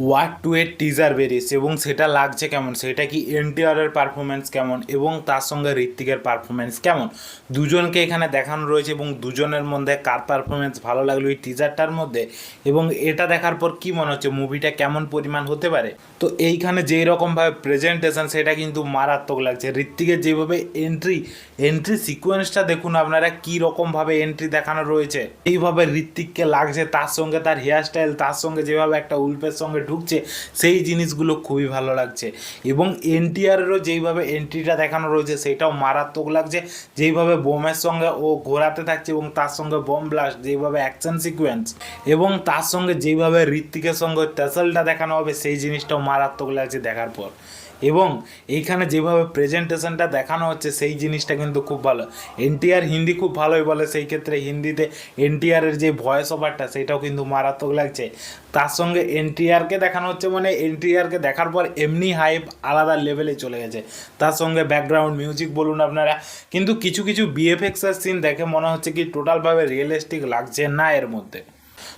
War two এর teaser বেরিয়েছে এবং সেটা লাগছে কেমন, সেটা কি এনটিআরের পারফরমেন্স কেমন এবং তার সঙ্গে ঋত্বিকের পারফরমেন্স কেমন, দুজনকে এখানে দেখানো রয়েছে এবং দুজনের মধ্যে কার পারফরমেন্স ভালো লাগলো এই টিজারটার মধ্যে, এবং এটা দেখার পর কি মনে হচ্ছে মুভিটা কেমন পরিমাণ হতে পারে। তো এইখানে যেই রকমভাবে প্রেজেন্টেশন সেটা কিন্তু মারাত্মক লাগছে। ঋত্বিকের যেভাবে এন্ট্রি এন্ট্রি সিকোয়েন্সটা দেখুন আপনারা, কী রকমভাবে এন্ট্রি দেখানো রয়েছে। এইভাবে ঋত্বিককে লাগছে, তার সঙ্গে তার হেয়ার স্টাইল, তার সঙ্গে যেভাবে একটা উল্পের সঙ্গে ঢুকছে, সেই জিনিসগুলো খুবই ভালো লাগছে। এবং এনটিআরেরও যেইভাবে এন্ট্রিটা দেখানো রয়েছে সেটাও মারাত্মক লাগছে, যেইভাবে বোমের সঙ্গে ও ঘোরাতে থাকছে এবং তার সঙ্গে বোম ব্লাস্ট, যেইভাবে অ্যাকশন সিকোয়েন্স এবং তার সঙ্গে যেইভাবে ঋত্বিকের সঙ্গে টেসলটা দেখানো হবে সেই জিনিসটাও মারাত্মক লাগছে দেখার পর। এবং এইখানে যেভাবে প্রেজেন্টেশনটা দেখানো হচ্ছে সেই জিনিসটা কিন্তু খুব ভালো। এনটিআর হিন্দি খুব ভালোই বলে, সেই ক্ষেত্রে হিন্দিতে এনটিআরের যে ভয়েস ওভারটা সেটাও কিন্তু মারাত্মক লাগছে। তার সঙ্গে এনটিআরকে দেখানো হচ্ছে মানে এনটিআরকে দেখার পর এমনি হাইপ আলাদা লেভেলে চলে গেছে। তার সঙ্গে ব্যাকগ্রাউন্ড মিউজিক বলুন আপনারা, কিন্তু কিছু কিছু বিএফএক্সের সিন দেখে মনে হচ্ছে কি টোটালভাবে রিয়েলিস্টিক লাগছে না এর মধ্যে।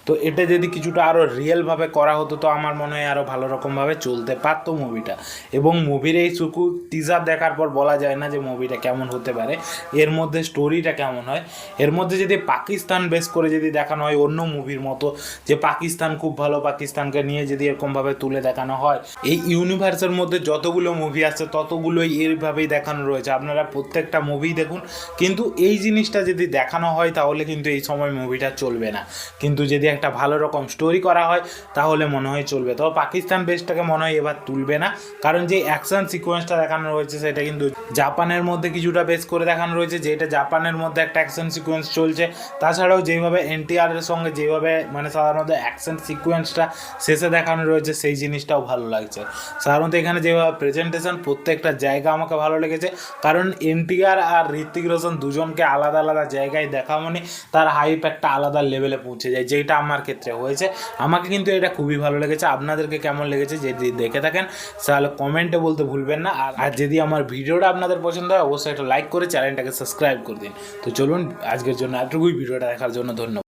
তো এটা যদি কিছুটা আরও রিয়েলভাবে করা হতো তো আমার মনে হয় আরও ভালো রকমভাবে চলতে পারতো মুভিটা। এবং মুভির এই শুধু টিজার দেখার পর বলা যায় না যে মুভিটা কেমন হতে পারে, এর মধ্যে স্টোরিটা কেমন হয়। এর মধ্যে যদি পাকিস্তান বেস করে যদি দেখানো হয় অন্য মুভির মতো, যে পাকিস্তান খুব ভালো, পাকিস্তানকে নিয়ে যদি এরকমভাবে তুলে দেখানো হয়, এই ইউনিভার্সের মধ্যে যতগুলো মুভি আছে ততগুলোই এইভাবেই দেখানো রয়েছে, আপনারা প্রত্যেকটা মুভি দেখুন। কিন্তু এই জিনিসটা যদি দেখানো হয় তাহলে কিন্তু এই সময় মুভিটা চলবে না, কিন্তু যদি একটা ভালো রকম স্টোরি করা হয় তাহলে মনে হয় চলবে। তবে পাকিস্তান বেসটাকে মনে হয় এবার তুলবে না, কারণ যে অ্যাকশন সিকোয়েন্সটা দেখানো রয়েছে সেটা কিন্তু জাপানের মধ্যে কিছুটা বেস করে দেখানো রয়েছে, যেটা জাপানের মধ্যে একটা অ্যাকশন সিকোয়েন্স চলছে। তাছাড়াও যেভাবে এনটিআরের সঙ্গে যেভাবে মানে সাধারণত অ্যাকশন সিকোয়েন্সটা শেষে দেখানো রয়েছে সেই জিনিসটাও ভালো লাগছে। সাধারণত এখানে যেভাবে প্রেজেন্টেশন প্রত্যেকটা জায়গা আমাকে ভালো লেগেছে, কারণ এনটিআর আর ঋত্বিক রোশন দুজনকে আলাদা আলাদা জায়গায় দেখা মানে তার হাইপ একটা আলাদা লেভেলে পৌঁছে যায়, যেটা আমার ক্ষেত্রে হয়েছে। আমাকে কিন্তু এটা খুবই ভালো লেগেছে। আপনাদেরকে কেমন লেগেছে যদি দেখে থাকেন তাহলে কমেন্টে বলতে ভুলবেন না। আর যদি আমার ভিডিওটা আপনাদের পছন্দ হয় অবশ্যই একটা লাইক করে চ্যানেলটাকে সাবস্ক্রাইব করে দিন। তো চলুন আজকের জন্য এতটুকুই, ভিডিওটা দেখার জন্য ধন্যবাদ।